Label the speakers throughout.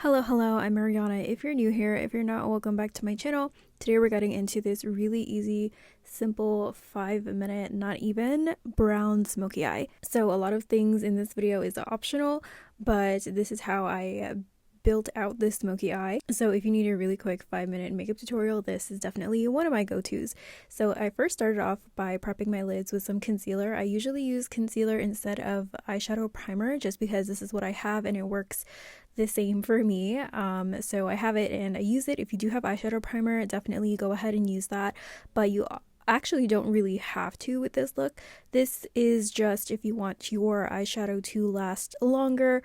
Speaker 1: Hello, I'm Mariana. If you're new here, if you're not, welcome back to my channel. Today we're getting into this really easy, simple 5-minute, not even, brown smoky eye. So a lot of things in this video is optional, but this is how I built out this smoky eye. So if you need a really quick 5-minute makeup tutorial, this is definitely one of my go-tos. So I first started off by prepping my lids with some concealer. I usually use concealer instead of eyeshadow primer just because this is what I have and it works the same for me. So I have it and I use it. If you do have eyeshadow primer, definitely go ahead and use that, but you actually don't really have to with this look. This is just if you want your eyeshadow to last longer.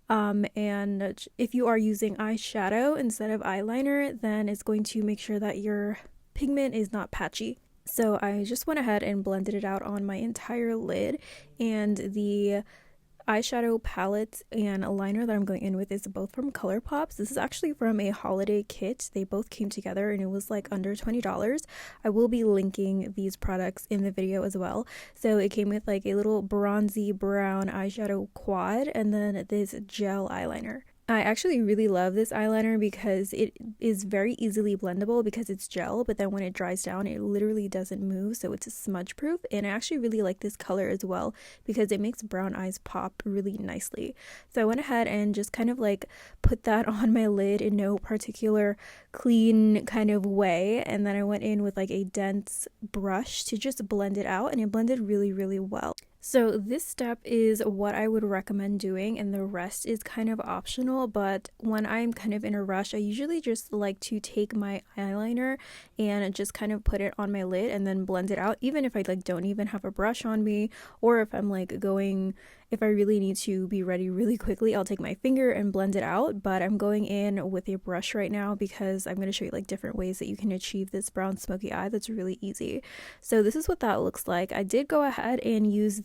Speaker 1: And if you are using eyeshadow instead of eyeliner, then it's going to make sure that your pigment is not patchy. So I just went ahead and blended it out on my entire lid, and the eyeshadow palette and a liner that I'm going in with is both from ColourPop. This is actually from a holiday kit. They both came together and it was like under $20. I will be linking these products in the video as well. So it came with like a little bronzy brown eyeshadow quad and then this gel eyeliner. I actually really love this eyeliner because it is very easily blendable because it's gel, but then when it dries down, it literally doesn't move, so it's smudge proof. And I actually really like this color as well because it makes brown eyes pop really nicely. So I went ahead and just kind of like put that on my lid in no particular clean kind of way, and then I went in with like a dense brush to just blend it out, and it blended really well. So this step is what I would recommend doing, and the rest is kind of optional. But when I'm kind of in a rush, I usually just like to take my eyeliner and just kind of put it on my lid and then blend it out, even if I like don't even have a brush on me, or if I'm like if I really need to be ready really quickly, I'll take my finger and blend it out. But I'm going in with a brush right now because I'm going to show you like different ways that you can achieve this brown smoky eye that's really easy. So this is what that looks like. I did go ahead and use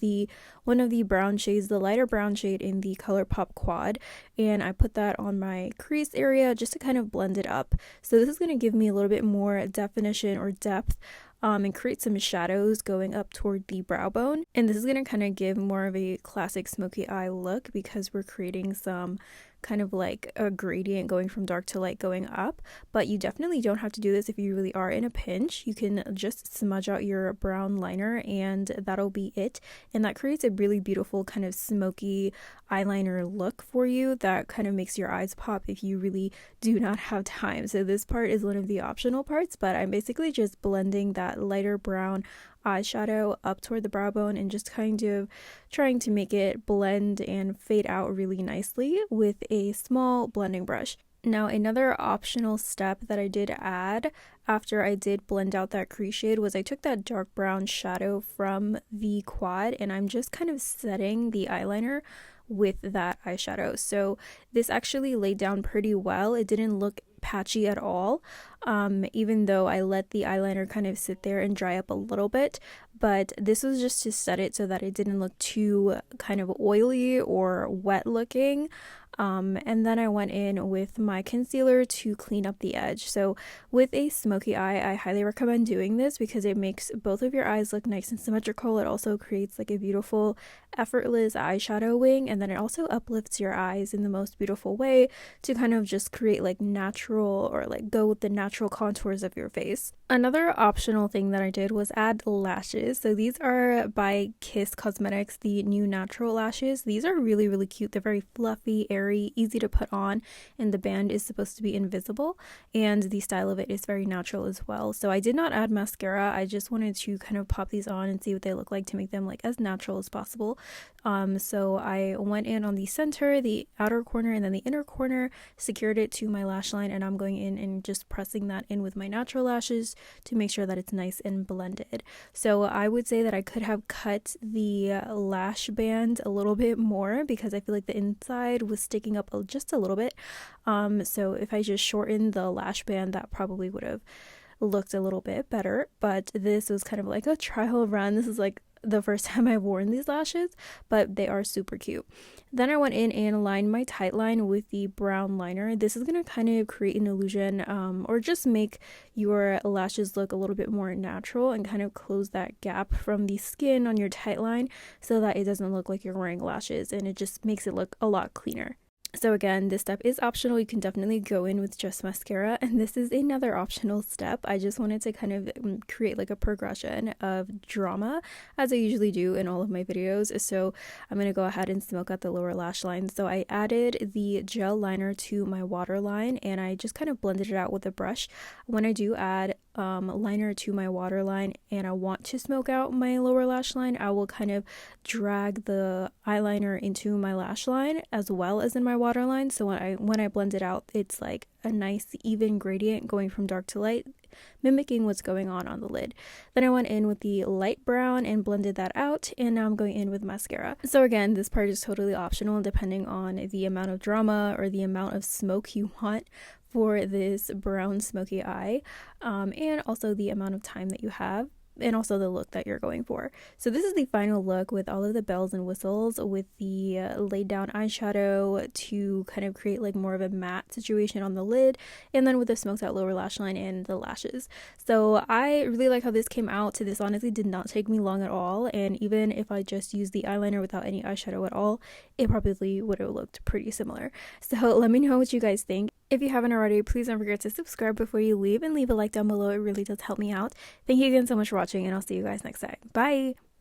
Speaker 1: one of the brown shades, the lighter brown shade in the ColourPop quad, and I put that on my crease area just to kind of blend it up. So this is going to give me a little bit more definition or depth and create some shadows going up toward the brow bone. And this is going to kind of give more of a classic smoky eye look because we're creating some kind of like a gradient going from dark to light going up. But you definitely don't have to do this if you really are in a pinch. You can just smudge out your brown liner and that'll be it. And that creates a really beautiful kind of smoky eyeliner look for you that kind of makes your eyes pop if you really do not have time. So this part is one of the optional parts, but I'm basically just blending that lighter brown eyeshadow up toward the brow bone and just kind of trying to make it blend and fade out really nicely with a small blending brush. Now, another optional step that I did add after I did blend out that crease shade was I took that dark brown shadow from the quad and I'm just kind of setting the eyeliner with that eyeshadow. So this actually laid down pretty well. It didn't look patchy at all, even though I let the eyeliner kind of sit there and dry up a little bit. But this was just to set it so that it didn't look too kind of oily or wet looking. And then I went in with my concealer to clean up the edge. So with a smoky eye, I highly recommend doing this because it makes both of your eyes look nice and symmetrical. It also creates like a beautiful, effortless eyeshadow wing, and then it also uplifts your eyes in the most beautiful way to kind of just create like natural, or like go with the natural contours of your face. Another optional thing that I did was add lashes. So these are by Kiss Cosmetics, the new natural lashes. These are really cute. They're very fluffy, airy, easy to put on, and the band is supposed to be invisible, and the style of it is very natural as well. So I did not add mascara. I just wanted to kind of pop these on and see what they look like to make them like as natural as possible. So I went in on the center, the outer corner, and then the inner corner, secured it to my lash line, and I'm going in and just pressing that in with my natural lashes to make sure that it's nice and blended. So I would say that I could have cut the lash band a little bit more because I feel like the inside was sticking up just a little bit. So if I just shortened the lash band, that probably would have looked a little bit better. But this was kind of like a trial run. This is like the first time I've worn these lashes, but they are super cute. Then I went in and lined my tight line with the brown liner. This is going to kind of create an illusion or just make your lashes look a little bit more natural and kind of close that gap from the skin on your tight line so that it doesn't look like you're wearing lashes, and it just makes it look a lot cleaner. So again, this step is optional. You can definitely go in with just mascara, and this is another optional step. I just wanted to kind of create like a progression of drama as I usually do in all of my videos. So I'm going to go ahead and smoke out the lower lash line. So I added the gel liner to my waterline, and I just kind of blended it out with a brush. When I do add liner to my waterline and I want to smoke out my lower lash line, I will kind of drag the eyeliner into my lash line as well as in my waterline. So when I blend it out, it's like a nice even gradient going from dark to light, mimicking what's going on the lid. Then I went in with the light brown and blended that out, and now I'm going in with mascara. So again, this part is totally optional depending on the amount of drama or the amount of smoke you want for this brown smoky eye, and also the amount of time that you have, and also the look that you're going for. So this is the final look with all of the bells and whistles, with the laid down eyeshadow to kind of create like more of a matte situation on the lid, and then with the smoked out lower lash line and the lashes. So I really like how this came out. This honestly did not take me long at all, and even if I just used the eyeliner without any eyeshadow at all, it probably would have looked pretty similar. So let me know what you guys think. If you haven't already, please don't forget to subscribe before you leave and leave a like down below. It really does help me out. Thank you again so much for watching, and I'll see you guys next time. Bye!